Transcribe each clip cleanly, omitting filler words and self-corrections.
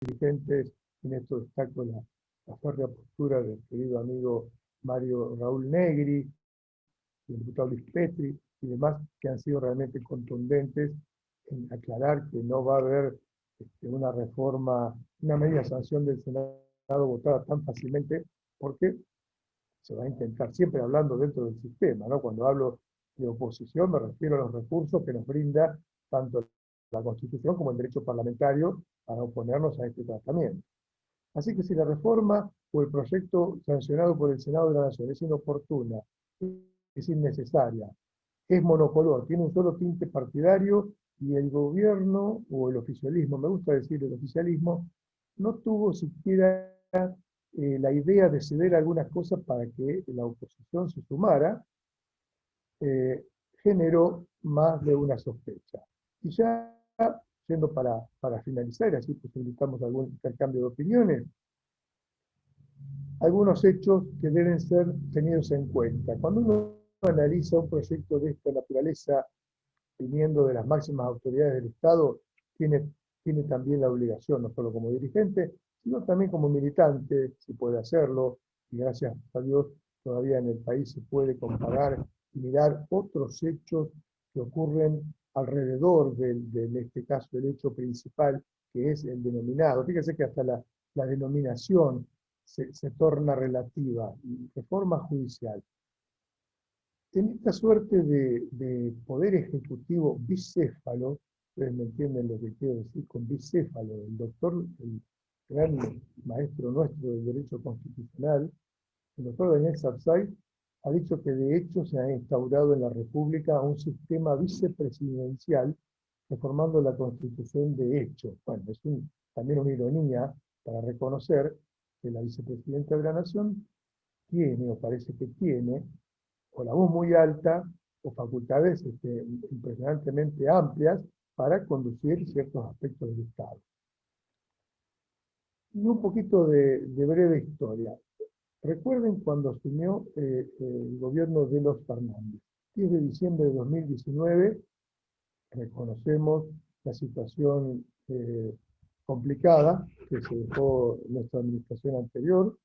dirigentes, en esto destaco la férrea postura del querido amigo Mario Raúl Negri, el diputado Luis Petri y demás, que han sido realmente contundentes en aclarar que no va a haber una reforma, una media sanción del Senado votada tan fácilmente, porque se va a intentar, siempre hablando dentro del sistema, ¿no? Cuando hablo de oposición me refiero a los recursos que nos brinda tanto la Constitución como el derecho parlamentario para oponernos a este tratamiento. Así que si la reforma o el proyecto sancionado por el Senado de la Nación es inoportuna, es innecesaria, es monocolor, tiene un solo tinte partidario y el gobierno o el oficialismo, me gusta decir el oficialismo, no tuvo siquiera la idea de ceder algunas cosas para que la oposición se sumara, generó más de una sospecha. Y ya yendo para finalizar, así posibilitamos algún intercambio de opiniones, algunos hechos que deben ser tenidos en cuenta. Cuando uno analiza un proyecto de esta naturaleza, viniendo de las máximas autoridades del Estado, tiene también la obligación, no solo como dirigente, sino también como militante, si puede hacerlo, y gracias a Dios todavía en el país se puede comparar y mirar otros hechos que ocurren alrededor en este caso, del hecho principal, que es el denominado. Fíjese que hasta la denominación se torna relativa, reforma judicial. En esta suerte de poder ejecutivo bicéfalo, ustedes me entienden lo que quiero decir con bicéfalo, el doctor, el gran maestro nuestro del derecho constitucional, el doctor Daniel Sarsay, ha dicho que de hecho se ha instaurado en la República un sistema vicepresidencial reformando la Constitución de hecho. Bueno, es también una ironía para reconocer que la vicepresidenta de la Nación tiene, o parece que tiene, o la voz muy alta, o facultades impresionantemente amplias para conducir ciertos aspectos del Estado. Y un poquito de breve historia. Recuerden cuando asumió el gobierno de los Fernández. 10 de diciembre de 2019, reconocemos la situación complicada que se dejó en nuestra administración anterior.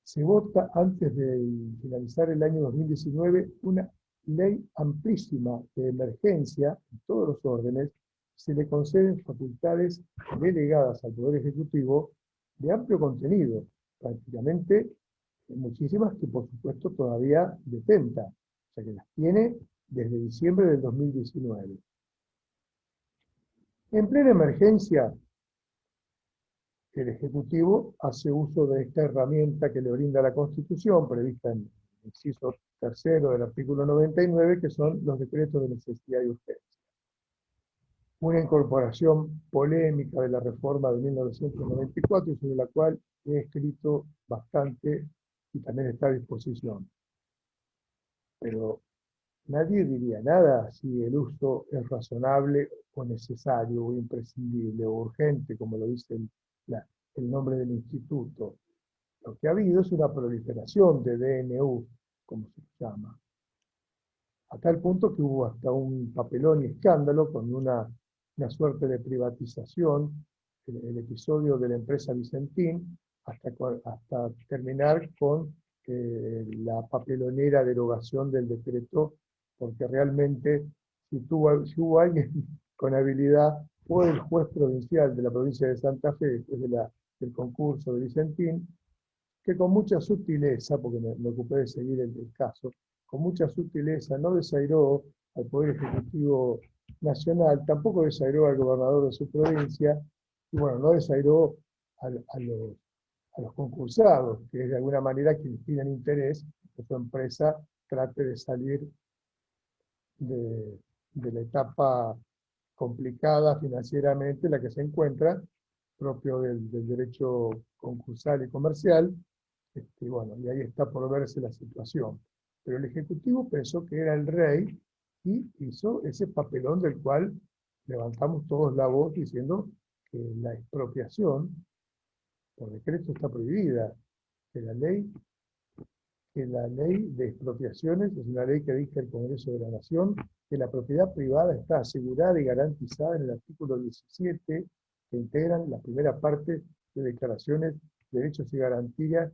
Se vota antes de finalizar el año 2019 una ley amplísima de emergencia en todos los órdenes. Se le conceden facultades delegadas al Poder Ejecutivo de amplio contenido, prácticamente muchísimas que por supuesto todavía detenta, o sea que las tiene desde diciembre del 2019. En plena emergencia, el Ejecutivo hace uso de esta herramienta que le brinda la Constitución, prevista en el inciso tercero del artículo 99, que son los decretos de necesidad y urgencia. Una incorporación polémica de la reforma de 1994, sobre la cual he escrito bastante y también está a disposición. Pero nadie diría nada si el uso es razonable o necesario o imprescindible o urgente, como lo dice el nombre del instituto. Lo que ha habido es una proliferación de DNU, como se llama, a tal punto que hubo hasta un papelón y escándalo con una suerte de privatización, el episodio de la empresa Vicentín, hasta terminar con la papelonera derogación del decreto, porque realmente si hubo alguien con habilidad, fue el juez provincial de la provincia de Santa Fe, después del concurso de Vicentín, que con mucha sutileza, porque me ocupé de seguir el caso, con mucha sutileza no desairó al Poder Ejecutivo Nacional, tampoco desairó al gobernador de su provincia, y bueno, no desairó a los concursados, que es de alguna manera quienes tienen interés que su empresa trate de salir de la etapa complicada financieramente en la que se encuentra, propio del derecho concursal y comercial, bueno, y ahí está por verse la situación. Pero el Ejecutivo pensó que era el rey y hizo ese papelón del cual levantamos todos la voz diciendo que la expropiación por decreto está prohibida, que la ley de expropiaciones es una ley que dicta el Congreso de la Nación, que la propiedad privada está asegurada y garantizada en el artículo 17 que integran la primera parte de declaraciones de derechos y garantías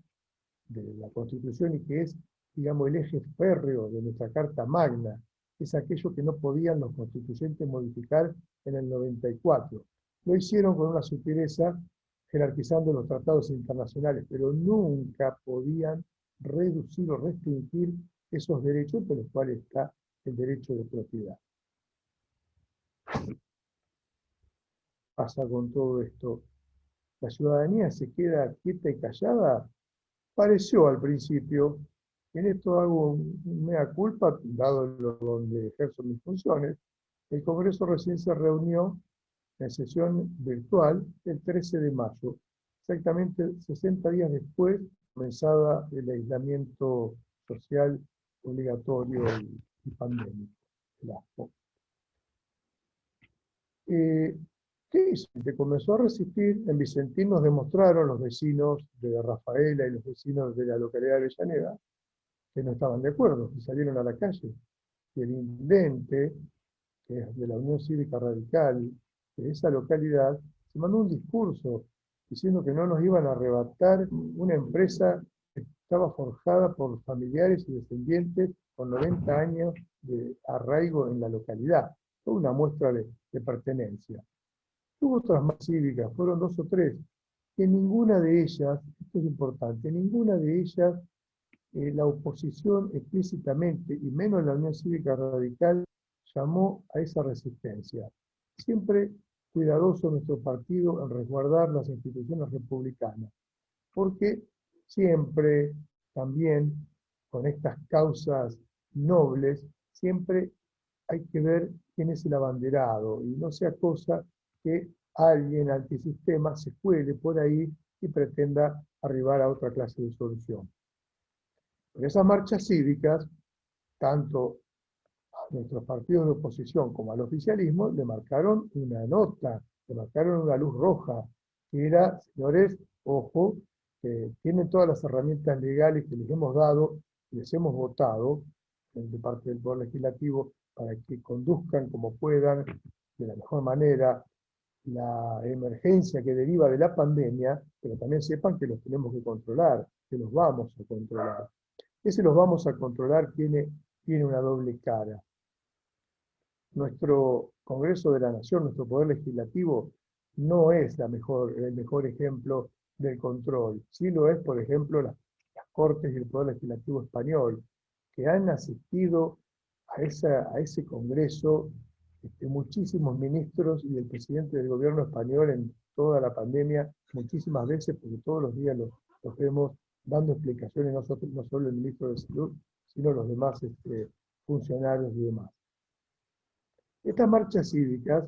de la Constitución y que es, digamos, el eje férreo de nuestra Carta Magna. Es aquello que no podían los constituyentes modificar en el 94. Lo hicieron con una sutileza jerarquizando los tratados internacionales, pero nunca podían reducir o restringir esos derechos, por los cuales está el derecho de propiedad. ¿Qué pasa con todo esto? ¿La ciudadanía se queda quieta y callada? Pareció al principio. En esto hago un mea culpa, dado donde ejerzo mis funciones. El Congreso recién se reunió en sesión virtual el 13 de mayo, exactamente 60 días después comenzaba el aislamiento social obligatorio y pandémico, el ASPO. ¿Qué hizo? Que comenzó a resistir. En Vicentín nos demostraron los vecinos de Rafaela y los vecinos de la localidad de Avellaneda que no estaban de acuerdo, que salieron a la calle. Y el intendente, que es de la Unión Cívica Radical, de esa localidad, se mandó un discurso diciendo que no nos iban a arrebatar una empresa que estaba forjada por familiares y descendientes con 90 años de arraigo en la localidad. Toda una muestra de pertenencia. Hubo otras más cívicas, fueron 2 o 3, que ninguna de ellas, esto es importante, ninguna de ellas la oposición explícitamente, y menos la Unión Cívica Radical, llamó a esa resistencia. Siempre cuidadoso nuestro partido en resguardar las instituciones republicanas, porque siempre, también, con estas causas nobles, siempre hay que ver quién es el abanderado, y no sea cosa que alguien antisistema se cuele por ahí y pretenda arribar a otra clase de solución. En esas marchas cívicas, tanto a nuestros partidos de oposición como al oficialismo, le marcaron una nota, le marcaron una luz roja, que era, señores, ojo, que tienen todas las herramientas legales que les hemos dado, les hemos votado, de parte del Poder Legislativo, para que conduzcan como puedan, de la mejor manera, la emergencia que deriva de la pandemia, pero también sepan que los tenemos que controlar, que los vamos a controlar. Ese los vamos a controlar tiene una doble cara. Nuestro Congreso de la Nación, nuestro Poder Legislativo, no es el mejor ejemplo del control. Sí lo es, por ejemplo, las Cortes y el Poder Legislativo español, que han asistido a ese Congreso muchísimos ministros y el presidente del gobierno español en toda la pandemia, muchísimas veces, porque todos los días los vemos dando explicaciones, no solo el ministro de Salud, sino los demás funcionarios y demás. Estas marchas cívicas,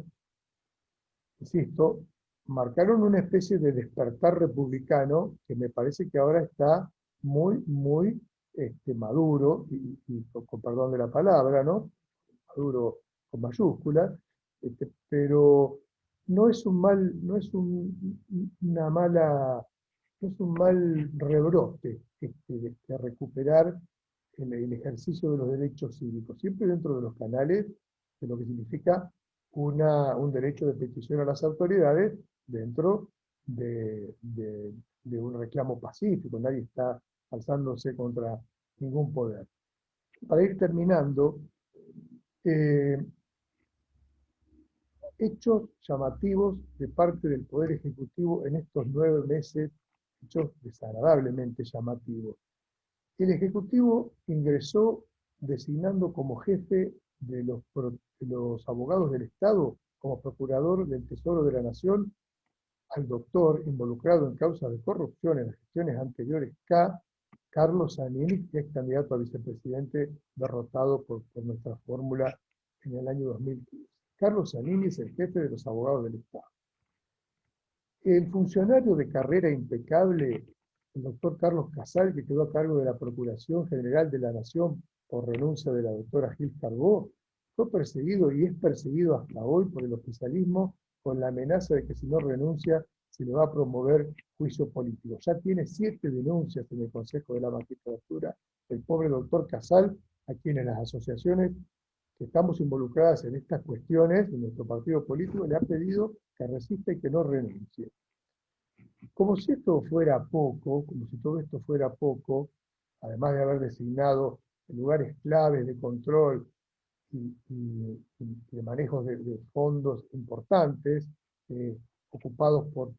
insisto, marcaron una especie de despertar republicano que me parece que ahora está muy, muy maduro, y con perdón de la palabra, ¿no? Maduro con mayúsculas, pero no es un mal, no es una mala, no es un mal rebrote de recuperar el ejercicio de los derechos cívicos, siempre dentro de los canales de lo que significa un derecho de petición a las autoridades dentro de un reclamo pacífico. Nadie está alzándose contra ningún poder. Para ir terminando, hechos llamativos de parte del Poder Ejecutivo en estos 9 meses, hechos desagradablemente llamativos. El Ejecutivo ingresó designando como jefe de los abogados del Estado, como procurador del Tesoro de la Nación, al doctor involucrado en causas de corrupción en las gestiones anteriores, Carlos Zanini, que es candidato a vicepresidente derrotado por nuestra fórmula en el año 2015. Carlos Zanini es el jefe de los abogados del Estado. El funcionario de carrera impecable, el doctor Carlos Casal, que quedó a cargo de la Procuración General de la Nación por renuncia de la doctora Gil Carbó, fue perseguido y es perseguido hasta hoy por el oficialismo con la amenaza de que si no renuncia se le va a promover juicio político. Ya tiene 7 denuncias en el Consejo de la Magistratura el pobre doctor Casal, a quienes las asociaciones que estamos involucradas en estas cuestiones, en nuestro partido político, le ha pedido que resista y que no renuncie. Como si esto fuera poco, como si todo esto fuera poco, además de haber designado lugares claves de control y de manejos de fondos importantes, ocupados por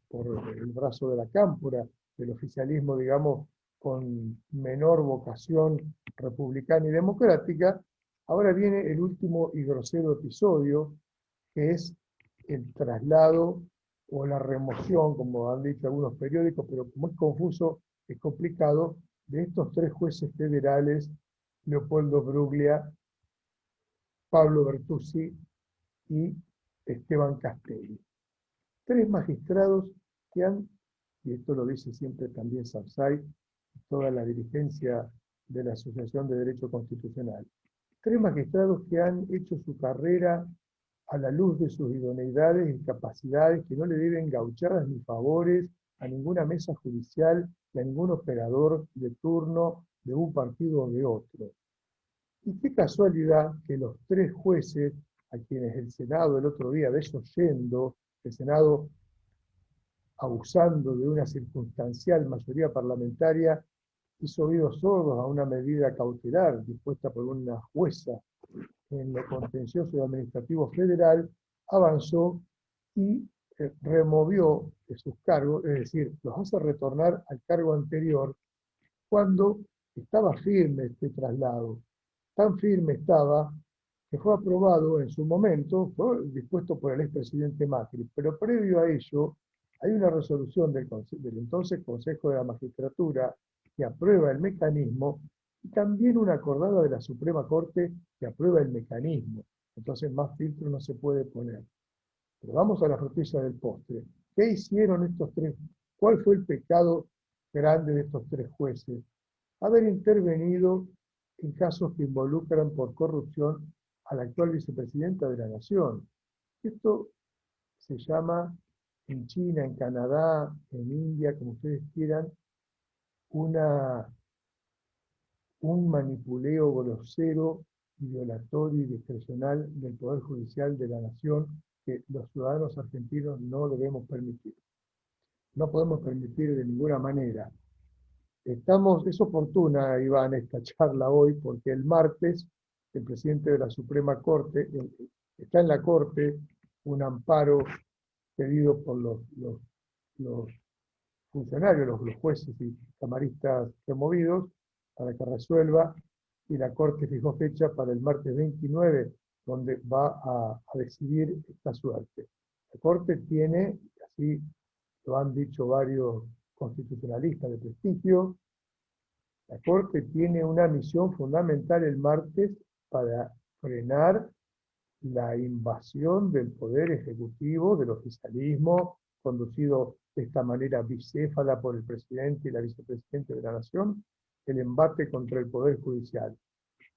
el brazo de la cámpora, del oficialismo, digamos, con menor vocación republicana y democrática, ahora viene el último y grosero episodio, que es el traslado o la remoción, como han dicho algunos periódicos, pero como es confuso, es complicado, de estos tres jueces federales, Leopoldo Bruglia, Pablo Bertuzzi y Esteban Castelli. Tres magistrados que han, y esto lo dice siempre también Sapsay, toda la dirigencia de la Asociación de Derecho Constitucional, tres magistrados que han hecho su carrera a la luz de sus idoneidades y capacidades, que no le deben gauchadas ni favores a ninguna mesa judicial y a ningún operador de turno de un partido o de otro. Y qué casualidad que los tres jueces, a quienes el Senado el otro día, desoyendo, el Senado abusando de una circunstancial mayoría parlamentaria, hizo oídos sordos a una medida cautelar dispuesta por una jueza en lo contencioso y administrativo federal, avanzó y removió de sus cargos, es decir, los hace retornar al cargo anterior cuando estaba firme este traslado. Tan firme estaba que fue aprobado en su momento, fue dispuesto por el expresidente Macri, pero previo a ello hay una resolución del entonces Consejo de la Magistratura que aprueba el mecanismo y también una acordada de la Suprema Corte que aprueba el mecanismo. Entonces más filtro no se puede poner. Pero vamos a la frutilla del postre. ¿Qué hicieron estos tres? ¿Cuál fue el pecado grande de estos tres jueces? Haber intervenido en casos que involucran por corrupción a la actual vicepresidenta de la Nación. Esto se llama en China, en Canadá, en India, como ustedes quieran, un manipuleo grosero, violatorio y discrecional del Poder Judicial de la Nación que los ciudadanos argentinos no debemos permitir. No podemos permitir de ninguna manera. Es oportuna, Iván, esta charla hoy, porque el martes el presidente de la Suprema Corte, está en la Corte un amparo pedido por los funcionarios, los jueces y camaristas removidos, para que resuelva, y la Corte fijó fecha para el martes 29, donde va a decidir esta suerte. La Corte tiene, así lo han dicho varios constitucionalistas de prestigio, la Corte tiene una misión fundamental el martes para frenar la invasión del Poder Ejecutivo, del oficialismo, conducido de esta manera bicéfala por el presidente y la vicepresidenta de la Nación, el embate contra el Poder Judicial.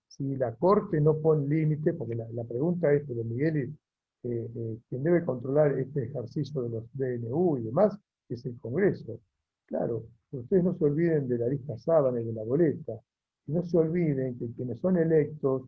Si la Corte no pone límite, porque la pregunta es, pero Miguel, quien debe controlar este ejercicio de los DNU y demás, es el Congreso. Claro, ustedes no se olviden de la lista sábana y de la boleta, y no se olviden que quienes son electos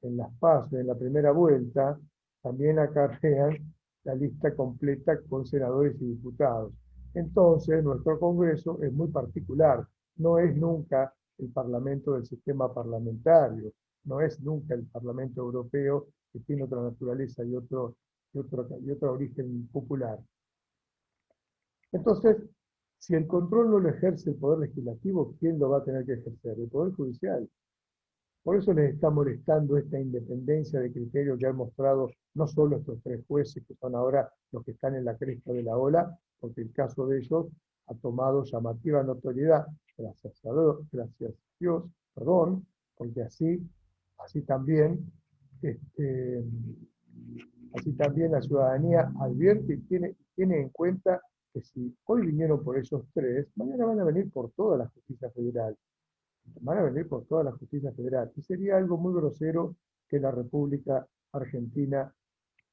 en las PASO, en la primera vuelta, también acarrean la lista completa con senadores y diputados. Entonces, nuestro Congreso es muy particular, no es nunca el Parlamento del sistema parlamentario, no es nunca el Parlamento Europeo, que tiene otra naturaleza y otro origen popular. Entonces, si el control no lo ejerce el Poder Legislativo, ¿quién lo va a tener que ejercer? El Poder Judicial. Por eso les está molestando esta independencia de criterio que han mostrado no solo estos tres jueces, que son ahora los que están en la cresta de la ola, porque el caso de ellos ha tomado llamativa notoriedad, gracias a Dios, porque así también la ciudadanía advierte y tiene en cuenta que si hoy vinieron por esos tres, mañana van a venir por toda la justicia federal. Van a venir por toda la justicia federal. Y sería algo muy grosero que la República Argentina,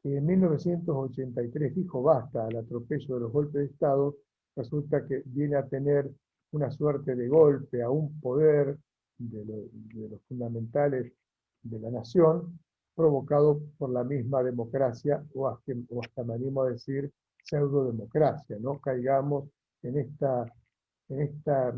que en 1983 dijo basta al atropello de los golpes de Estado, resulta que viene a tener una suerte de golpe a un poder de los fundamentales de la nación, provocado por la misma democracia, o hasta me animo a decir pseudodemocracia. No caigamos en en esta,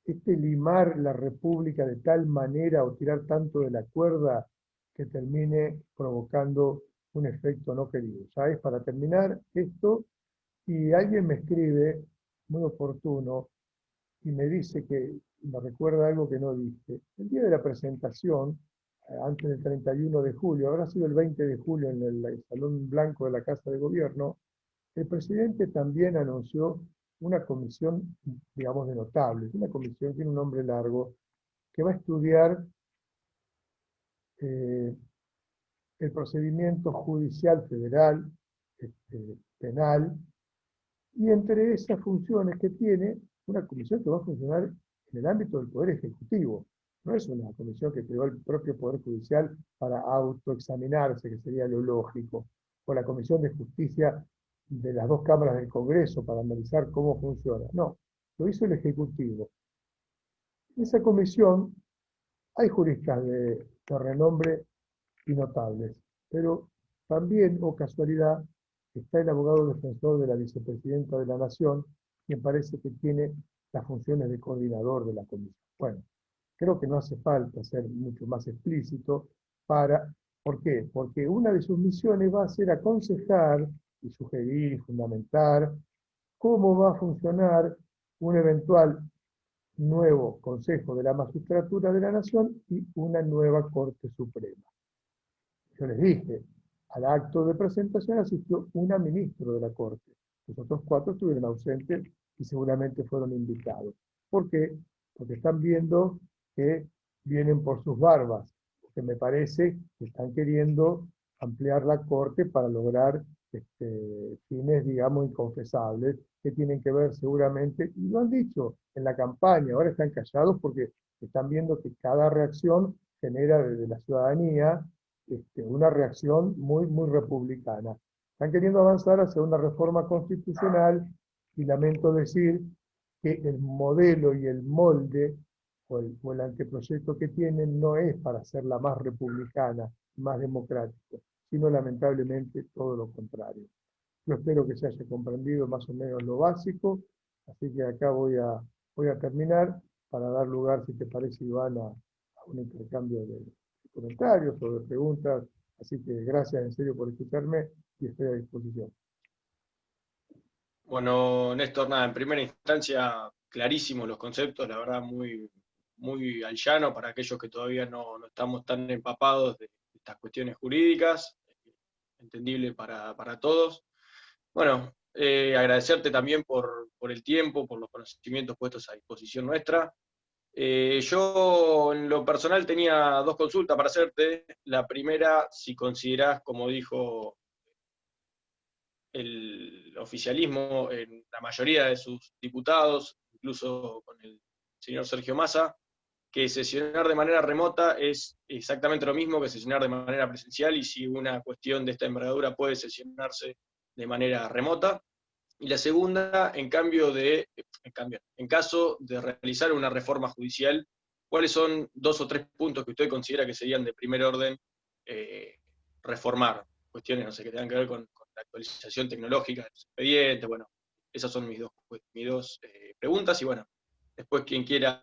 este limar la república de tal manera o tirar tanto de la cuerda que termine provocando un efecto no querido. ¿Sabes? Para terminar esto, y alguien me escribe, muy oportuno, y me dice que me recuerda algo que no dije. El día de la presentación, antes del 31 de julio, habrá sido el 20 de julio en el Salón Blanco de la Casa de Gobierno, el presidente también anunció una comisión, digamos, de notables, una comisión, tiene un nombre largo, que va a estudiar eh, el procedimiento judicial federal, penal, y entre esas funciones que tiene, una comisión que va a funcionar en el ámbito del Poder Ejecutivo. No es una comisión que creó el propio Poder Judicial para autoexaminarse, que sería lo lógico, o la Comisión de Justicia de las dos cámaras del Congreso para analizar cómo funciona. No, lo hizo el Ejecutivo. En esa comisión hay juristas de renombre y notables, pero también, o casualidad, está el abogado defensor de la vicepresidenta de la Nación, quien parece que tiene las funciones de coordinador de la comisión. Bueno, creo que no hace falta ser mucho más explícito para, ¿por qué? Porque una de sus misiones va a ser aconsejar y sugerir y fundamentar cómo va a funcionar un eventual nuevo Consejo de la Magistratura de la Nación y una nueva Corte Suprema. Yo les dije, al acto de presentación asistió una ministra de la Corte. Los otros cuatro estuvieron ausentes y seguramente fueron invitados. ¿Por qué? Porque están viendo que vienen por sus barbas, porque me parece que están queriendo ampliar la Corte para lograr fines, digamos, inconfesables, que tienen que ver seguramente, y lo han dicho en la campaña, ahora están callados porque están viendo que cada reacción genera desde la ciudadanía una reacción muy, muy republicana. Están queriendo avanzar hacia una reforma constitucional y lamento decir que el modelo y el molde o el anteproyecto que tienen no es para hacerla más republicana, más democrática, sino lamentablemente todo lo contrario. Yo espero que se haya comprendido más o menos lo básico, así que acá voy a terminar para dar lugar, si te parece, Iván, a un intercambio de comentarios o de preguntas. Así que gracias en serio por escucharme y estoy a disposición. Bueno, Néstor, nada, en primera instancia, clarísimos los conceptos, la verdad, muy al llano para aquellos que todavía no estamos tan empapados de estas cuestiones jurídicas, entendible para todos. Bueno, agradecerte también por el tiempo, por los conocimientos puestos a disposición nuestra. Yo en lo personal tenía dos consultas para hacerte. La primera, si considerás, como dijo el oficialismo en la mayoría de sus diputados, incluso con el señor Sergio Massa, que sesionar de manera remota es exactamente lo mismo que sesionar de manera presencial, y si una cuestión de esta envergadura puede sesionarse de manera remota. Y la segunda, en caso de realizar una reforma judicial, ¿cuáles son dos o tres puntos que usted considera que serían de primer orden eh, reformar? Cuestiones, no sé, que tengan que ver con la actualización tecnológica de los expedientes. Bueno, esas son mis dos preguntas. Y bueno, después quien quiera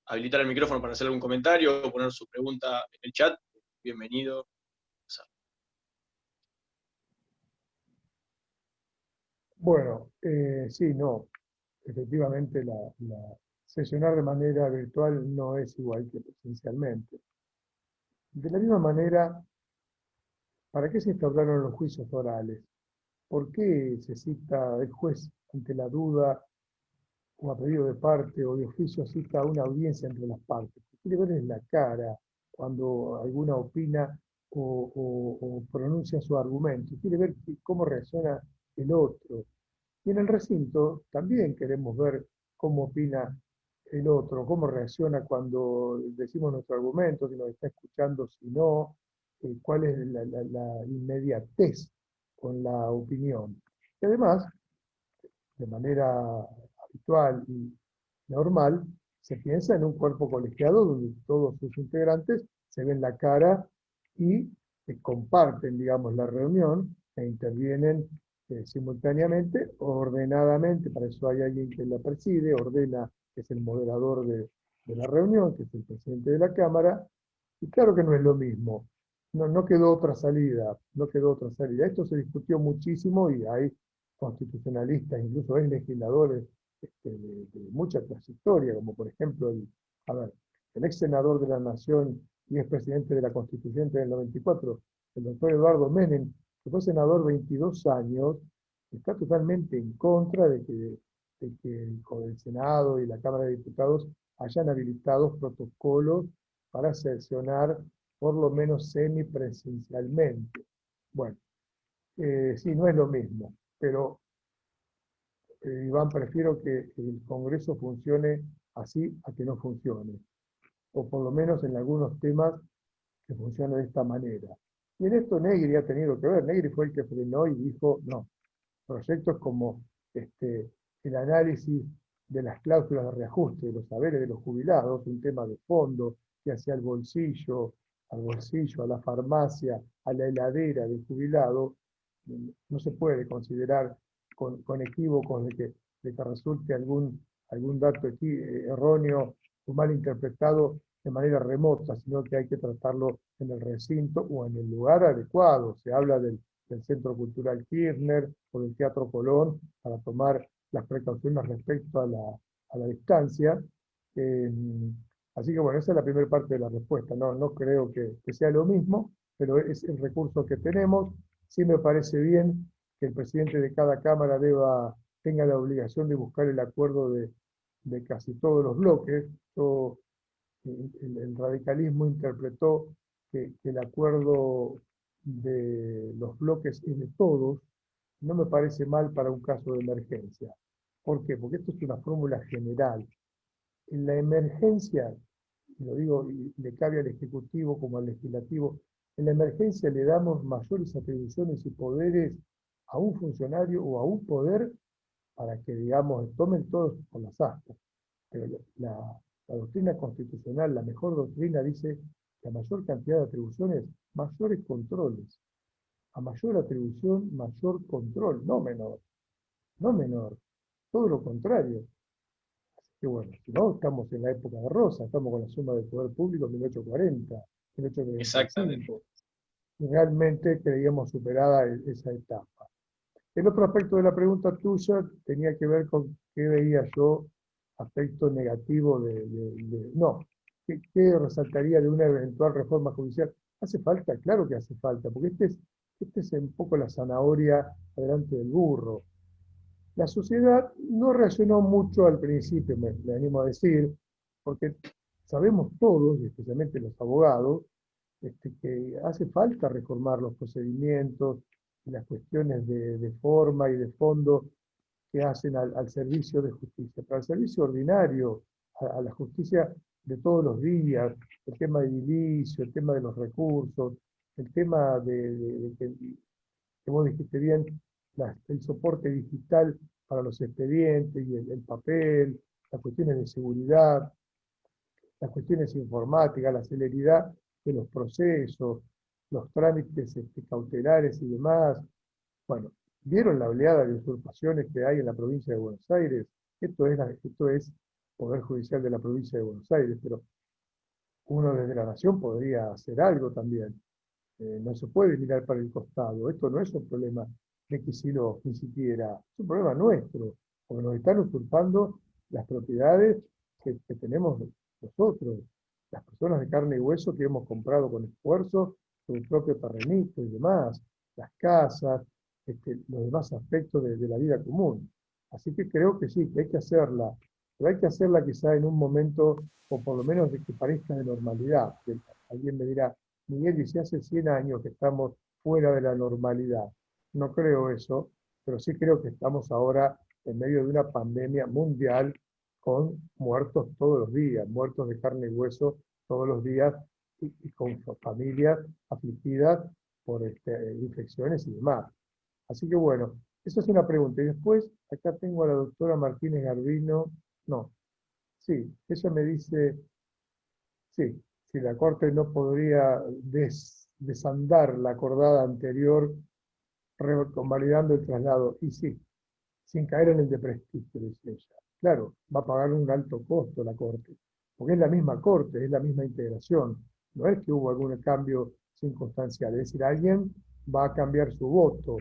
habilitar el micrófono para hacer algún comentario o poner su pregunta en el chat, bienvenido. Bueno, sí, no, efectivamente sesionar de manera virtual no es igual que presencialmente. De la misma manera, ¿para qué se instauraron los juicios orales? ¿Por qué se cita el juez ante la duda o a pedido de parte o de oficio cita una audiencia entre las partes? Quiere ver en la cara cuando alguna opina o pronuncia su argumento. Quiere ver cómo reacciona el otro. Y en el recinto también queremos ver cómo opina el otro, cómo reacciona cuando decimos nuestro argumento, si nos está escuchando, si no, cuál es la inmediatez con la opinión. Y además, de manera habitual y normal, se piensa en un cuerpo colegiado donde todos sus integrantes se ven la cara y comparten, digamos, la reunión e intervienen simultáneamente, ordenadamente. Para eso hay alguien que la preside, ordena, que es el moderador de la reunión, que es el presidente de la Cámara, y claro que no es lo mismo. No quedó otra salida, no quedó otra salida. Esto se discutió muchísimo y hay constitucionalistas, incluso hay legisladores de mucha trayectoria, como por ejemplo el ex senador de la Nación y ex presidente de la Constituyente del 94, el doctor Eduardo Menem, que fue senador 22 años, está totalmente en contra de que el Senado y la Cámara de Diputados hayan habilitado protocolos para sesionar por lo menos semipresencialmente. Bueno, sí, no es lo mismo, pero Iván, prefiero que el Congreso funcione así a que no funcione, o por lo menos en algunos temas que funcione de esta manera. Y en esto Negri ha tenido que ver. Negri fue el que frenó y dijo, no, proyectos como el análisis de las cláusulas de reajuste de los saberes de los jubilados, un tema de fondo que hace al bolsillo, a la farmacia, a la heladera del jubilado, no se puede considerar con equívocos de que resulte algún dato aquí, erróneo o mal interpretado de manera remota, sino que hay que tratarlo en el recinto o en el lugar adecuado. Se habla del Centro Cultural Kirchner o del Teatro Colón para tomar las precauciones respecto a la distancia. Así que bueno, esa es la primera parte de la respuesta. No creo que sea lo mismo, pero es el recurso que tenemos. Sí me parece bien que el presidente de cada Cámara tenga la obligación de buscar el acuerdo de casi todos los bloques. El radicalismo interpretó que el acuerdo de los bloques es de todos. No me parece mal para un caso de emergencia. ¿Por qué? Porque esto es una fórmula general. En la emergencia, y lo digo, y le cabe al Ejecutivo como al Legislativo, en la emergencia le damos mayores atribuciones y poderes a un funcionario o a un poder para que, digamos, tomen todos por las astas. Pero la doctrina constitucional, la mejor doctrina, dice que a mayor cantidad de atribuciones, mayores controles. A mayor atribución, mayor control, no menor, no menor, todo lo contrario. Que bueno, si no, estamos en la época de Rosa, estamos con la suma del poder público en 1840, Exactamente. 1845. Y realmente creíamos superada esa etapa. El otro aspecto de la pregunta tuya tenía que ver con qué veía yo aspecto negativo no, ¿qué resaltaría de una eventual reforma judicial? ¿Hace falta? Claro que hace falta, porque este es un poco la zanahoria delante del burro. La sociedad no reaccionó mucho al principio, me animo a decir, porque sabemos todos, y especialmente los abogados, que hace falta reformar los procedimientos y las cuestiones de forma y de fondo que hacen al servicio de justicia. Para el servicio ordinario, a la justicia de todos los días, el tema de edilicio, el tema de los recursos, el tema que vos dijiste bien, el soporte digital para los expedientes y el papel, las cuestiones de seguridad, las cuestiones informáticas, la celeridad de los procesos, los trámites cautelares y demás. Bueno, ¿vieron la oleada de usurpaciones que hay en la provincia de Buenos Aires? Esto es Poder Judicial de la provincia de Buenos Aires, pero uno desde la Nación podría hacer algo también. No se puede mirar para el costado. Esto no es un problema de Kicillof, ni siquiera. Es un problema nuestro, porque nos están usurpando las propiedades que tenemos nosotros, las personas de carne y hueso que hemos comprado con esfuerzo, su propio terrenito y demás, las casas, los demás aspectos de la vida común. Así que creo que sí, que hay que hacerla, pero hay que hacerla quizá en un momento, o por lo menos de que parezca de normalidad. Que alguien me dirá, Miguel, dice hace 100 años que estamos fuera de la normalidad. No creo eso, pero sí creo que estamos ahora en medio de una pandemia mundial con muertos todos los días, muertos de carne y hueso todos los días y con familias afligidas por infecciones y demás. Así que bueno, esa es una pregunta. Y después, acá tengo a la doctora Martínez Garbino. No, sí, ella me dice, sí, si la Corte no podría desandar la acordada anterior convalidando el traslado. Y sí, sin caer en el desprestigio, decía ella. Claro, va a pagar un alto costo la Corte, porque es la misma Corte, es la misma integración. No es que hubo algún cambio circunstancial, es decir, alguien va a cambiar su voto,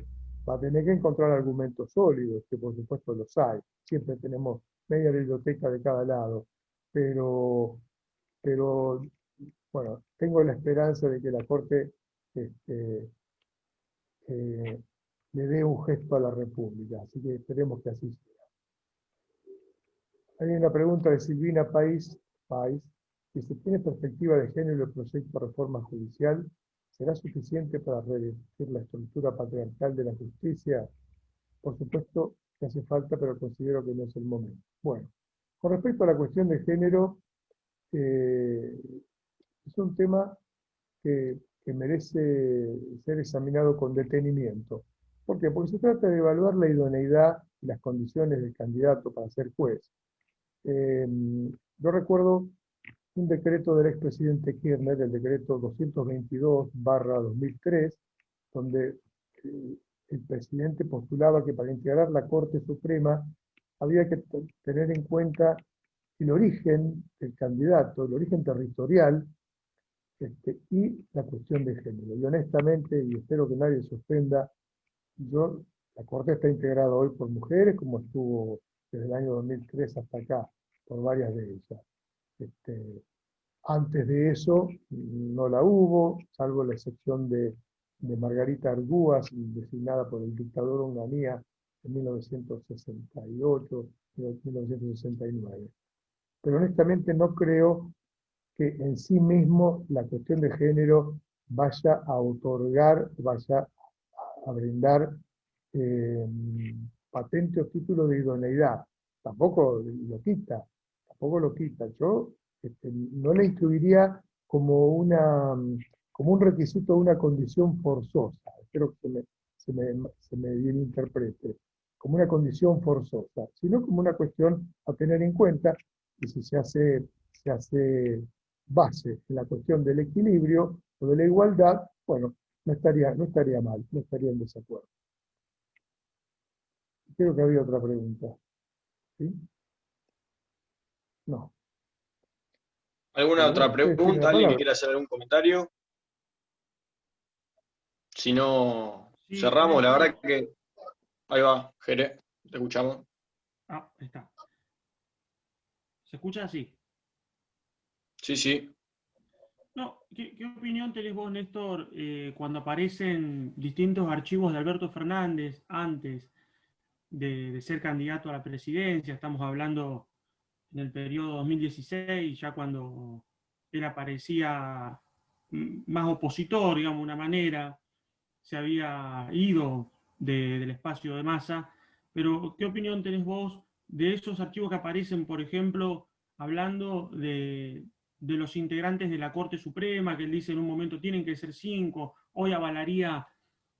va a tener que encontrar argumentos sólidos, que por supuesto los hay. Siempre tenemos media biblioteca de cada lado, pero, pero bueno, tengo la esperanza de que la Corte este, eh, le dé un gesto a la República, así que esperemos que así sea. Hay una pregunta de Silvina País, que si tiene perspectiva de género el proyecto de reforma judicial, ¿será suficiente para revertir la estructura patriarcal de la justicia? Por supuesto que hace falta, pero considero que no es el momento. Bueno, con respecto a la cuestión de género, eh, es un tema que merece ser examinado con detenimiento. ¿Por qué? Porque se trata de evaluar la idoneidad y las condiciones del candidato para ser juez. Yo recuerdo un decreto del expresidente Kirchner, el decreto 222/2003, donde el presidente postulaba que para integrar la Corte Suprema había que tener en cuenta el origen del candidato, el origen territorial, y la cuestión de género. Y honestamente, y espero que nadie se ofenda, la Corte está integrada hoy por mujeres, como estuvo desde el año 2003 hasta acá, por varias de ellas. Antes de eso no la hubo, salvo la excepción de Margarita Argúas, designada por el dictador Onganía en 1968, 1969. Pero honestamente no creo que en sí mismo la cuestión de género vaya a otorgar, vaya a brindar patente o título de idoneidad. Tampoco lo quita, tampoco lo quita. Yo no le incluiría como un requisito, una condición forzosa. Espero que se me bien interprete. Como una condición forzosa, sino como una cuestión a tener en cuenta, y si se hace base en la cuestión del equilibrio o de la igualdad, bueno, no estaría mal, no estaría en desacuerdo. Creo que había otra pregunta. ¿Sí? No. ¿Alguna Pero bueno, otra ustedes tienen la pregunta? ¿Alguien que palabra. quiera hacer algún comentario? Si no, Sí, cerramos. La Néstor. verdad que... Ahí va, Jere, te escuchamos. Ah, ahí está. ¿Se escucha así? Sí, sí. No, ¿qué opinión tenés vos, Néstor, cuando aparecen distintos archivos de Alberto Fernández antes de ser candidato a la presidencia? Estamos hablando en el periodo 2016, ya cuando él aparecía más opositor, digamos, de una manera, se había ido del espacio de Massa, pero ¿qué opinión tenés vos de esos archivos que aparecen, por ejemplo, hablando de los integrantes de la Corte Suprema, que él dice en un momento tienen que ser 5, hoy avalaría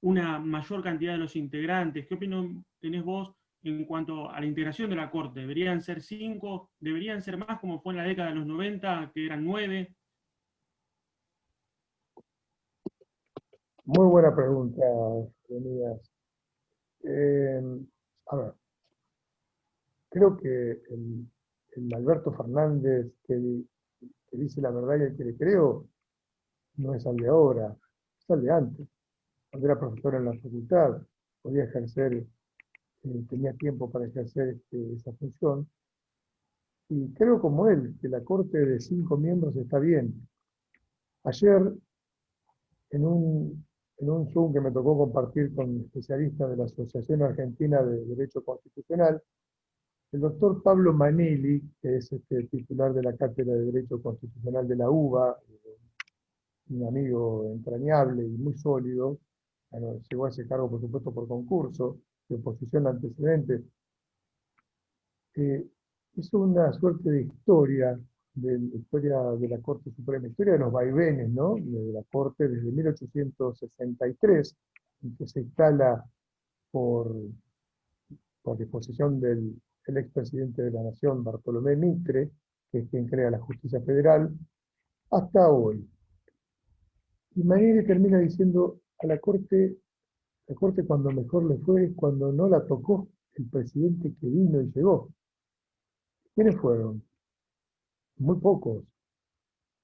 una mayor cantidad de los integrantes? ¿Qué opinión tenés vos en cuanto a la integración de la Corte? ¿Deberían ser 5? ¿Deberían ser más como fue en la década de los 90, que eran 9? Muy buena pregunta, Leonidas. Eh, a ver, creo que el Alberto Fernández que dice la verdad y el que le creo no es al de ahora, es al de antes. Cuando era profesor en la facultad, podía ejercer, tenía tiempo para ejercer esa función. Y creo como él, que la Corte de 5 miembros está bien. Ayer, en un Zoom que me tocó compartir con especialistas de la Asociación Argentina de Derecho Constitucional, el doctor Pablo Manelli, que es titular de la Cátedra de Derecho Constitucional de la UBA, un amigo entrañable y muy sólido, bueno, llegó a ese cargo, por supuesto, por concurso, de oposición a antecedentes, hizo una suerte de historia de la Corte Suprema, historia de los vaivenes, ¿no? De la Corte desde 1863, en que se instala por disposición del expresidente de la Nación, Bartolomé Mitre, que es quien crea la justicia federal, hasta hoy. Y Manieri termina diciendo a la Corte cuando mejor le fue es cuando no la tocó el presidente que vino y llegó. ¿Quiénes fueron? Muy pocos.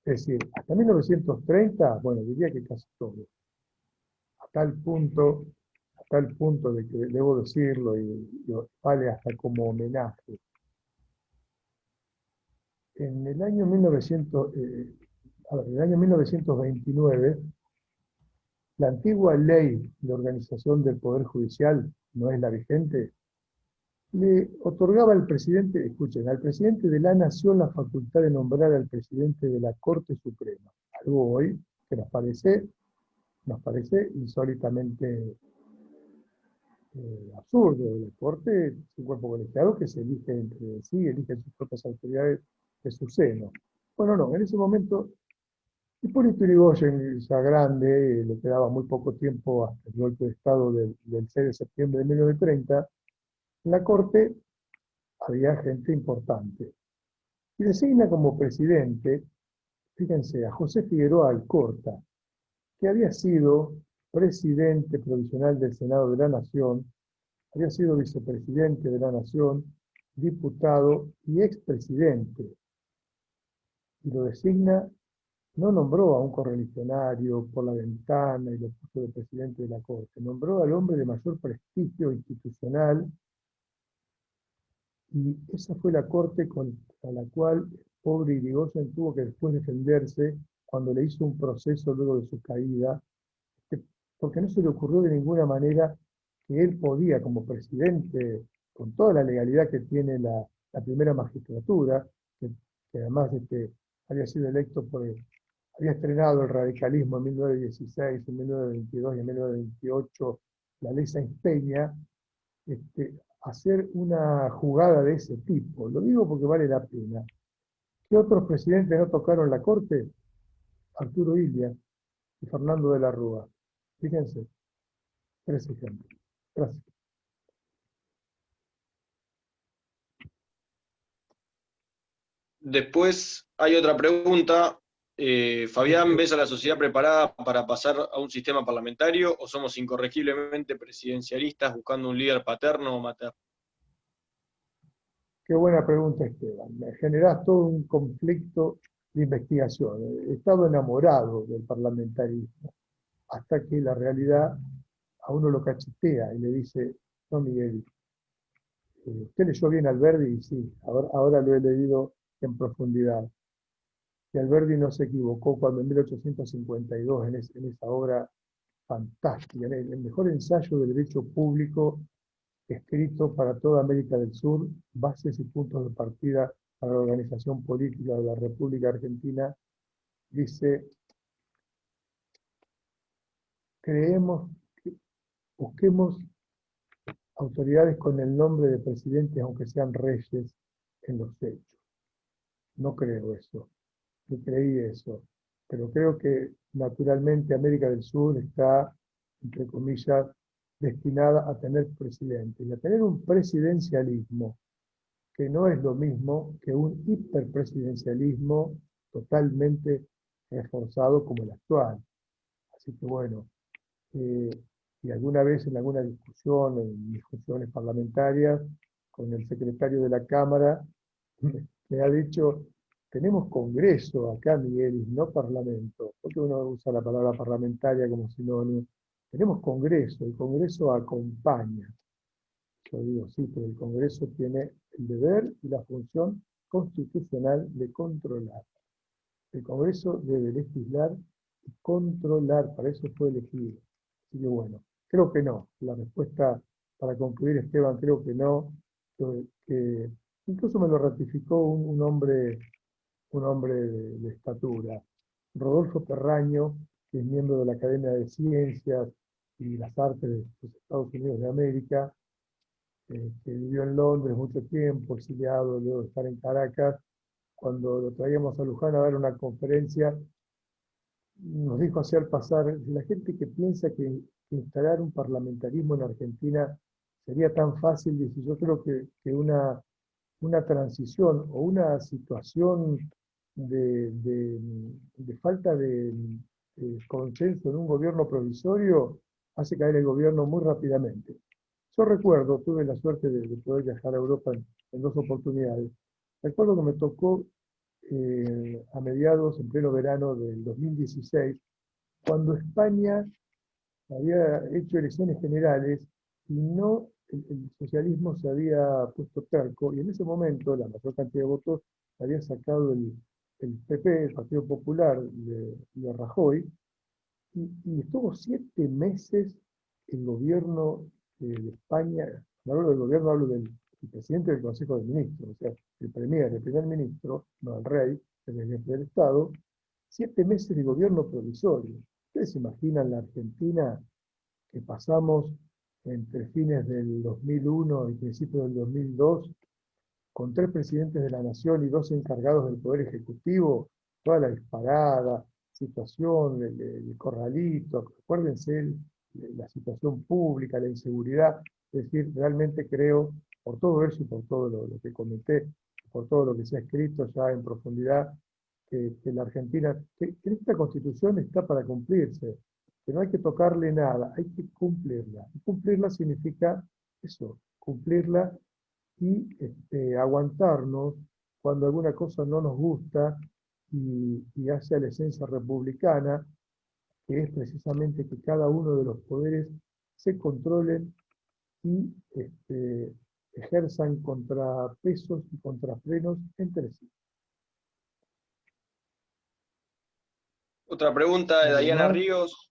Es decir, hasta 1930, bueno, diría que casi todos. A tal punto de que debo decirlo y vale hasta como homenaje. En el año 1929, la antigua ley de organización del Poder Judicial, no es la vigente, le otorgaba al presidente, escuchen, al presidente de la Nación la facultad de nombrar al presidente de la Corte Suprema. Algo hoy que nos parece insólitamente absurdo. La Corte es un cuerpo colegiado que se elige entre sí, elige sus propias autoridades de su seno. Bueno, no, en ese momento Hipólito Yrigoyen, ya grande, le quedaba muy poco tiempo hasta el golpe de Estado del 6 de septiembre de 1930, en la Corte había gente importante. Y designa como presidente, fíjense, a José Figueroa Alcorta, que había sido presidente provisional del Senado de la Nación, había sido vicepresidente de la Nación, diputado y expresidente. Y lo designa, no nombró a un correligionario por la ventana y lo puso de presidente de la Corte, nombró al hombre de mayor prestigio institucional. Y esa fue la Corte contra la cual el pobre Irigoyen tuvo que después defenderse cuando le hizo un proceso luego de su caída, porque no se le ocurrió de ninguna manera que él podía, como presidente, con toda la legalidad que tiene la primera magistratura, que además había sido electo había estrenado el radicalismo en 1916, en 1922 y en 1928, la ley Sáenz Peña, hacer una jugada de ese tipo. Lo digo porque vale la pena. ¿Qué otros presidentes no tocaron la Corte? Arturo Illia y Fernando de la Rúa. Fíjense, 3 ejemplos. Gracias. Después hay otra pregunta. Fabián, ¿ves a la sociedad preparada para pasar a un sistema parlamentario o somos incorregiblemente presidencialistas buscando un líder paterno o materno? Qué buena pregunta, Esteban. Me generás todo un conflicto de investigación. He estado enamorado del parlamentarismo hasta que la realidad a uno lo cachetea y le dice, no, Miguel, usted leyó bien Alberdi y sí, ahora lo he leído en profundidad. Y Alberdi no se equivocó cuando en 1852, en esa obra fantástica, en el mejor ensayo de derecho público escrito para toda América del Sur, bases y puntos de partida para la organización política de la República Argentina, dice, busquemos autoridades con el nombre de presidentes, aunque sean reyes, en los hechos. No creo eso, no creí eso, pero creo que naturalmente América del Sur está, entre comillas, destinada a tener presidentes y a tener un presidencialismo que no es lo mismo que un hiperpresidencialismo totalmente reforzado como el actual. Así que bueno, y alguna vez en alguna discusión, en discusiones parlamentarias, con el secretario de la Cámara, me ha dicho, tenemos Congreso acá, Miguel, y no Parlamento, porque uno usa la palabra parlamentaria como sinónimo. Tenemos Congreso, el Congreso acompaña. Yo digo, sí, pero el Congreso tiene el deber y la función constitucional de controlar. El Congreso debe legislar y controlar, para eso fue elegido. Así que bueno, creo que no. La respuesta para concluir, Esteban, creo que no. Que incluso me lo ratificó un hombre de estatura. Rodolfo Terraño, que es miembro de la Academia de Ciencias y las Artes de los Estados Unidos de América, que vivió en Londres mucho tiempo, exiliado luego de estar en Caracas. Cuando lo traíamos a Luján a dar una conferencia, nos dijo hacer pasar, la gente que piensa que instalar un parlamentarismo en Argentina sería tan fácil, dice, yo creo que una transición o una situación de falta de consenso en un gobierno provisorio hace caer el gobierno muy rápidamente. Yo recuerdo, tuve la suerte de poder viajar a Europa en 2 oportunidades. Recuerdo que me tocó a mediados, en pleno verano del 2016, cuando España había hecho elecciones generales y no el socialismo se había puesto terco, y en ese momento la mayor cantidad de votos había sacado el PP, el Partido Popular de Rajoy, y estuvo 7 meses el gobierno de España. No hablo del gobierno, hablo del presidente del Consejo de Ministros, o sea, el primer ministro, no el rey, el jefe del Estado, 7 meses de gobierno provisorio. ¿Ustedes se imaginan la Argentina que pasamos entre fines del 2001 y principios del 2002, con 3 presidentes de la nación y 2 encargados del Poder Ejecutivo, toda la disparada, situación, el corralito, acuérdense la situación pública, la inseguridad? Es decir, realmente creo, por todo eso y por todo lo que comenté, por todo lo que se ha escrito ya en profundidad, que la Argentina, que esta Constitución está para cumplirse, que no hay que tocarle nada, hay que cumplirla. Y cumplirla significa eso, cumplirla y aguantarnos cuando alguna cosa no nos gusta y hace a la esencia republicana, que es precisamente que cada uno de los poderes se controlen y ejerzan contrapesos y contrafrenos entre sí. Otra pregunta de Diana Además, Ríos.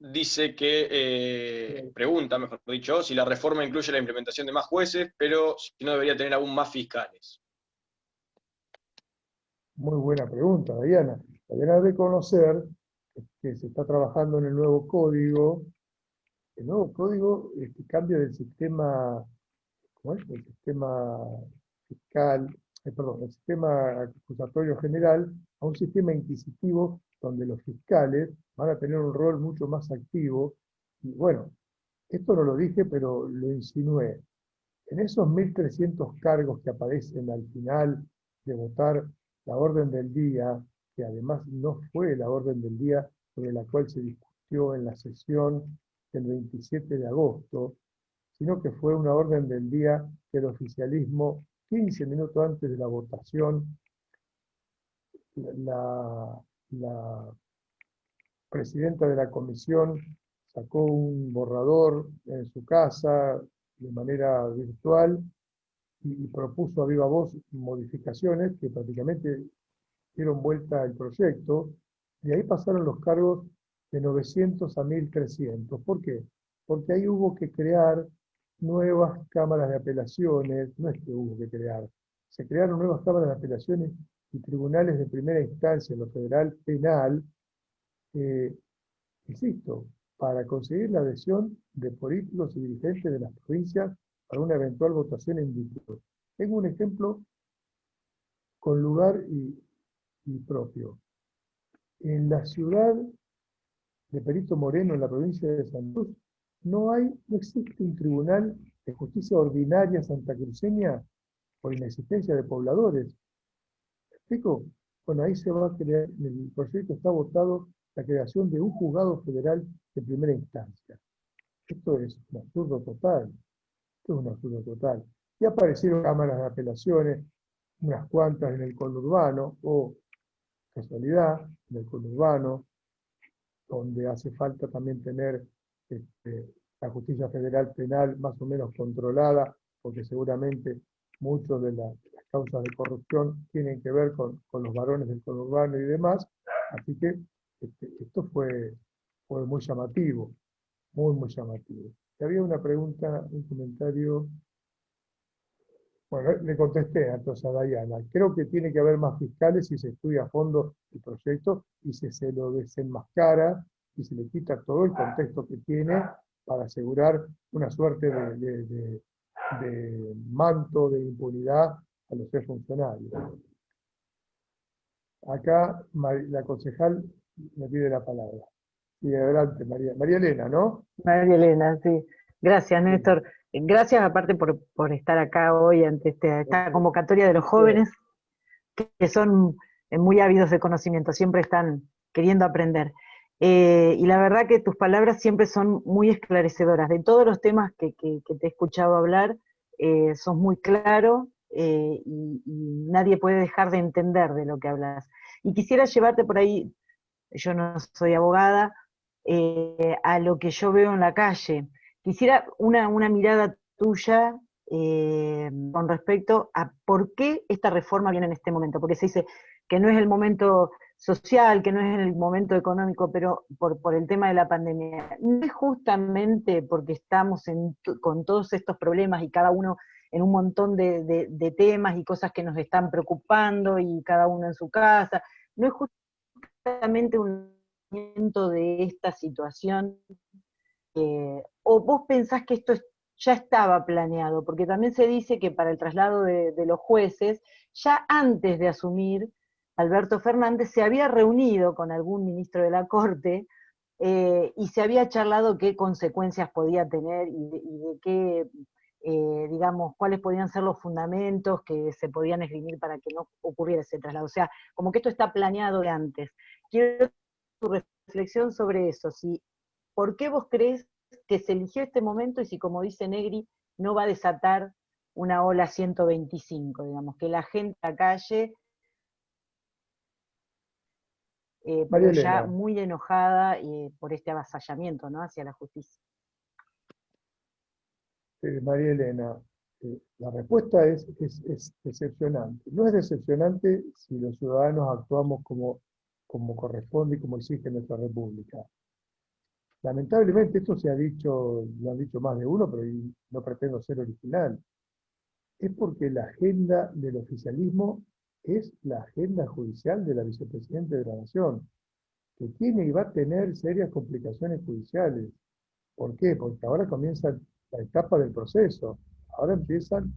Dice que, pregunta, mejor dicho, si la reforma incluye la implementación de más jueces, pero si no debería tener aún más fiscales. muy buena pregunta, Diana. Diana debe conocer que se está trabajando en el nuevo código. El nuevo código cambia del sistema, ¿cómo es? El sistema fiscal, perdón, el sistema acusatorio general a un sistema inquisitivo donde los fiscales van a tener un rol mucho más activo. Y bueno, esto no lo dije, pero lo insinué. En esos 1.300 cargos que aparecen al final de votar la orden del día, que además no fue la orden del día sobre la cual se discutió en la sesión del 27 de agosto, sino que fue una orden del día que el oficialismo, 15 minutos antes de la votación, la presidenta de la comisión sacó un borrador en su casa de manera virtual y propuso a viva voz modificaciones que prácticamente dieron vuelta al proyecto, y ahí pasaron los cargos de 900 a 1.300. ¿Por qué? Porque ahí hubo que crear nuevas cámaras de apelaciones, no es que hubo que crear, se crearon nuevas cámaras de apelaciones y tribunales de primera instancia en lo federal penal, insisto, para conseguir la adhesión de políticos y dirigentes de las provincias para una eventual votación en diputados. Tengo un ejemplo con lugar y propio. En la ciudad de Perito Moreno, en la provincia de San Cruz, no existe un tribunal de justicia ordinaria santacruceña por inexistencia de pobladores. ¿Me explico? Bueno, ahí se va a crear, en el proyecto está votado la creación de un juzgado federal de primera instancia. Esto es un absurdo total. Esto es un absurdo total. Y aparecieron cámaras de apelaciones, unas cuantas en el conurbano, o casualidad, en el conurbano, donde hace falta también tener la justicia federal penal más o menos controlada, porque seguramente muchas de las causas de corrupción tienen que ver con los varones del conurbano y demás. Así que esto fue muy llamativo, muy llamativo. Y había una pregunta, un comentario. Bueno, le contesté entonces a Diana. Creo que tiene que haber más fiscales si se estudia a fondo el proyecto y se lo desenmascara y se le quita todo el contexto que tiene para asegurar una suerte de manto de impunidad a los 3 funcionarios. Acá la concejal me pide la palabra. Y adelante, María Elena, ¿no? María Elena, sí. Gracias, Néstor. Gracias aparte por estar acá hoy ante esta convocatoria de los jóvenes, que son muy ávidos de conocimiento, siempre están queriendo aprender. Y la verdad que tus palabras siempre son muy esclarecedoras. De todos los temas que te he escuchado hablar, sos muy claro, y nadie puede dejar de entender de lo que hablas. Y quisiera llevarte por ahí, yo no soy abogada, a lo que yo veo en la calle. Quisiera una mirada tuya con respecto a por qué esta reforma viene en este momento, porque se dice que no es el momento social, que no es el momento económico, pero por el tema de la pandemia. ¿No es justamente porque estamos con todos estos problemas y cada uno en un montón de temas y cosas que nos están preocupando y cada uno en su casa? ¿No es justamente un momento de esta situación? ¿O vos pensás que esto ya estaba planeado? Porque también se dice que para el traslado de los jueces, ya antes de asumir, Alberto Fernández se había reunido con algún ministro de la Corte y se había charlado qué consecuencias podía tener y de qué, digamos, cuáles podían ser los fundamentos que se podían esgrimir para que no ocurriera ese traslado. O sea, como que esto está planeado de antes. Quiero tu reflexión sobre eso. ¿Por qué vos crees que se eligió este momento y si, como dice Negri, no va a desatar una ola 125, digamos, que la gente a la calle, María pero ya Elena, muy enojada por este avasallamiento, ¿no?, hacia la justicia? María Elena, la respuesta es decepcionante. No es decepcionante si los ciudadanos actuamos como corresponde y como exige nuestra república. Lamentablemente esto se ha dicho, lo han dicho más de uno, pero no pretendo ser original. Es porque la agenda del oficialismo es la agenda judicial de la vicepresidenta de la Nación, que tiene y va a tener serias complicaciones judiciales. ¿Por qué? Porque ahora comienza la etapa del proceso. Ahora empiezan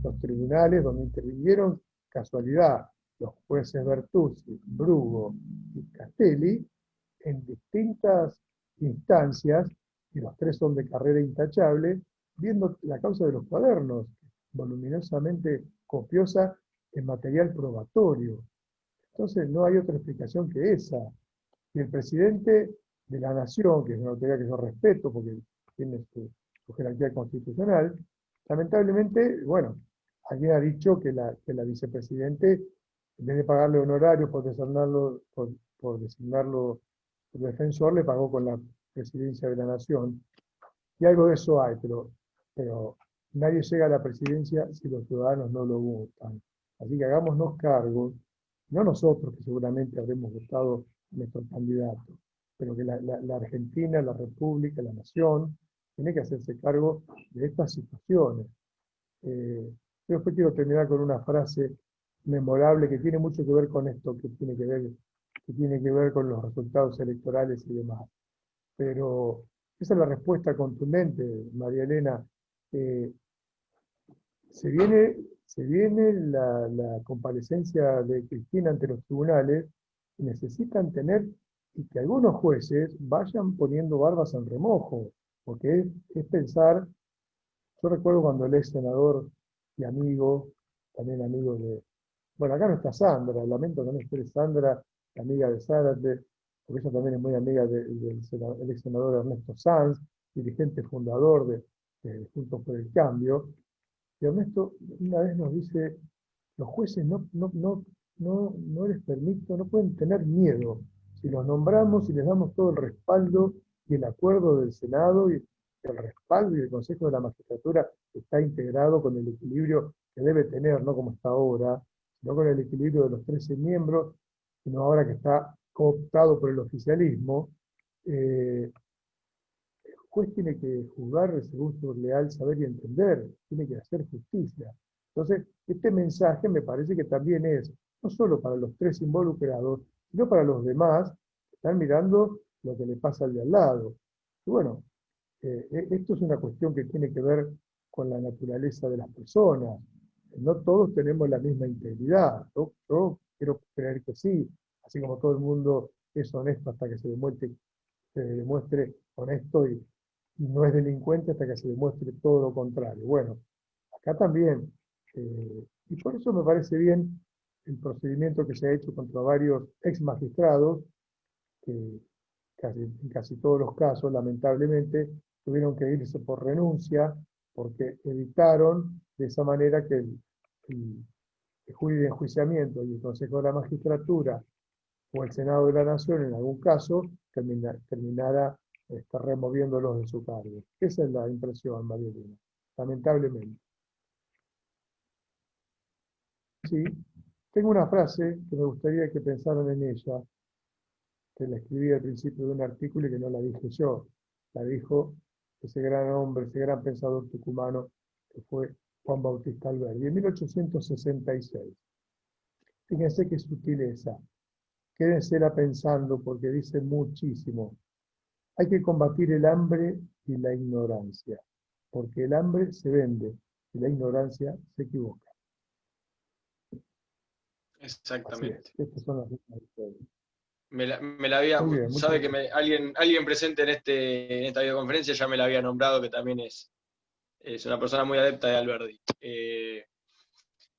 los tribunales donde intervinieron, casualidad, los jueces Bertuzzi, Brugo y Castelli, en distintas instancias, y los tres son de carrera intachable, viendo la causa de los cuadernos, voluminosamente copiosa en material probatorio. Entonces no hay otra explicación que esa. Y el presidente de la Nación, que es una autoridad que yo respeto porque tiene su jerarquía constitucional, lamentablemente, bueno, alguien ha dicho que la vicepresidente, en vez de pagarle honorarios por designarlo su defensor, le pagó con la presidencia de la Nación. Y algo de eso hay, pero nadie llega a la presidencia si los ciudadanos no lo votan. Así que hagámonos cargo, no nosotros que seguramente habremos votado nuestro candidato, pero que la Argentina, la República, la Nación, tiene que hacerse cargo de estas situaciones. Yo después quiero terminar con una frase memorable que tiene mucho que ver con esto, que tiene que ver con los resultados electorales y demás. Pero esa es la respuesta contundente, María Elena. Eh, se viene la comparecencia de Cristina ante los tribunales y necesitan tener, y que algunos jueces vayan poniendo barbas en remojo, porque es pensar, yo recuerdo cuando el ex senador y amigo, también amigo de, bueno, acá no está Sandra, lamento que no esté Sandra, la amiga de Zárate, porque ella también es muy amiga del ex senador Ernesto Sanz, dirigente fundador de Juntos por el Cambio. Y Ernesto una vez nos dice, los jueces no les permito, no pueden tener miedo. Si los nombramos y les damos todo el respaldo y el acuerdo del Senado y el respaldo y el Consejo de la Magistratura está integrado con el equilibrio que debe tener, no como está ahora, sino con el equilibrio de los 13 miembros, sino ahora que está cooptado por el oficialismo. El juez tiene que juzgar según su leal saber y entender, tiene que hacer justicia. Entonces, este mensaje me parece que también es, no solo para los tres involucrados, sino para los demás que están mirando lo que le pasa al de al lado. Y bueno, esto es una cuestión que tiene que ver con la naturaleza de las personas. No todos tenemos la misma integridad. Yo quiero creer que sí, así como todo el mundo es honesto hasta que se demuestre honesto y no es delincuente hasta que se demuestre todo lo contrario. Bueno, acá también, y por eso me parece bien el procedimiento que se ha hecho contra varios ex magistrados, que en casi todos los casos, lamentablemente, tuvieron que irse por renuncia, porque evitaron de esa manera que el juez de enjuiciamiento y el Consejo de la Magistratura o el Senado de la Nación, en algún caso, terminara removiéndolos de su cargo. Esa es la impresión, María Elena, lamentablemente. Sí, tengo una frase que me gustaría que pensaran en ella, que la escribí al principio de un artículo y que no la dije yo, la dijo ese gran hombre, ese gran pensador tucumano, que fue Juan Bautista Alberdi, en 1866. Fíjense qué sutileza. Quédensela pensando porque dice muchísimo. Hay que combatir el hambre y la ignorancia, porque el hambre se vende y la ignorancia se equivoca. Exactamente. Estas son las mismas historias. Me la había, Muy bien, sabe que alguien presente en esta videoconferencia ya me la había nombrado, que también es una persona muy adepta de Alberdi.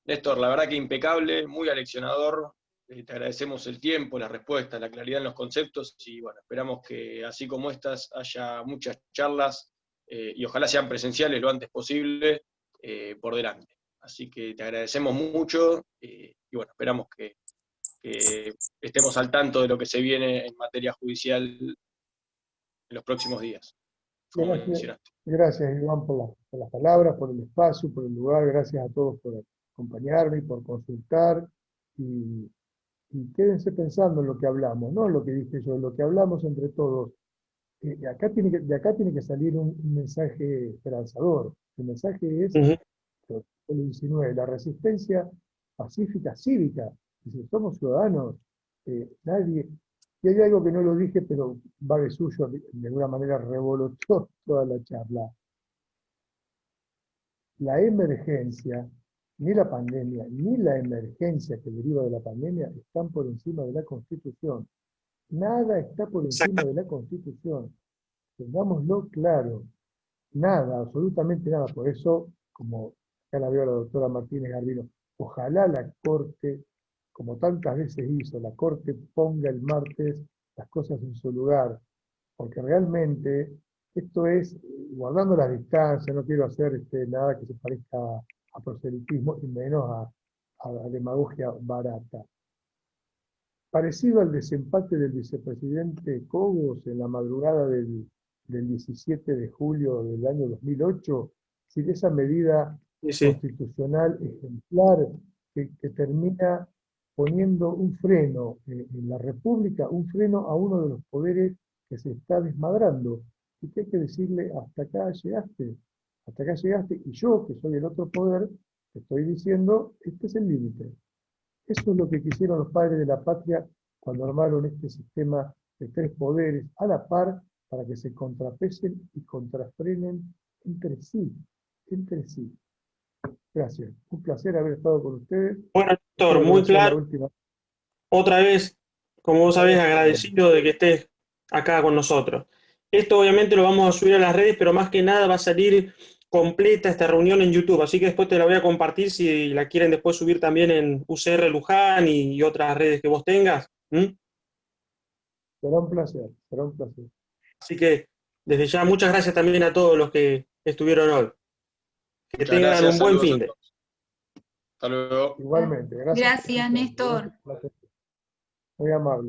Néstor, la verdad que impecable, muy aleccionador. Te agradecemos el tiempo, la respuesta, la claridad en los conceptos y bueno, esperamos que así como estas haya muchas charlas y ojalá sean presenciales lo antes posible por delante. Así que te agradecemos mucho y bueno, esperamos que estemos al tanto de lo que se viene en materia judicial en los próximos días, como mencionaste. Gracias, Iván, por las palabras, por el espacio, por el lugar. Gracias a todos por acompañarme y por consultar. Y quédense pensando en lo que hablamos, no en lo que dije yo, en lo que hablamos entre todos. De acá tiene que salir un mensaje esperanzador. El mensaje es, el 19, la resistencia pacífica cívica. Dice, somos ciudadanos, nadie... Y hay algo que no lo dije, pero va de suyo, de alguna manera revolotó toda la charla. La emergencia, ni la pandemia, ni la emergencia que deriva de la pandemia están por encima de la Constitución. Nada está por encima de la Constitución. Tengámoslo claro. Nada, absolutamente nada. Por eso, como ya la veo la doctora Martínez Garbino, ojalá la Corte, como tantas veces hizo, la Corte ponga el martes las cosas en su lugar, porque realmente esto es, guardando las distancias, no quiero hacer nada que se parezca a proselitismo y menos a demagogia barata. Parecido al desempate del vicepresidente Cobos en la madrugada del 17 de julio del año 2008, sin esa medida constitucional ejemplar que termina poniendo un freno en la República, un freno a uno de los poderes que se está desmadrando. Y que hay que decirle, hasta acá llegaste, y yo, que soy el otro poder, te estoy diciendo, este es el límite. Eso es lo que quisieron los padres de la patria cuando armaron este sistema de tres poderes a la par para que se contrapesen y contrafrenen entre sí. Gracias. Un placer haber estado con ustedes. Bueno, Néstor, muy claro. Otra vez, como vos sabés, agradecido de que estés acá con nosotros. Esto obviamente lo vamos a subir a las redes, pero más que nada va a salir completa esta reunión en YouTube, así que después te la voy a compartir si la quieren después subir también en UCR Luján y otras redes que vos tengas. Será un placer. Así que desde ya muchas gracias también a todos los que estuvieron hoy. Que tengan un buen fin de. Hasta luego. Igualmente. Gracias, Néstor. Muy amable.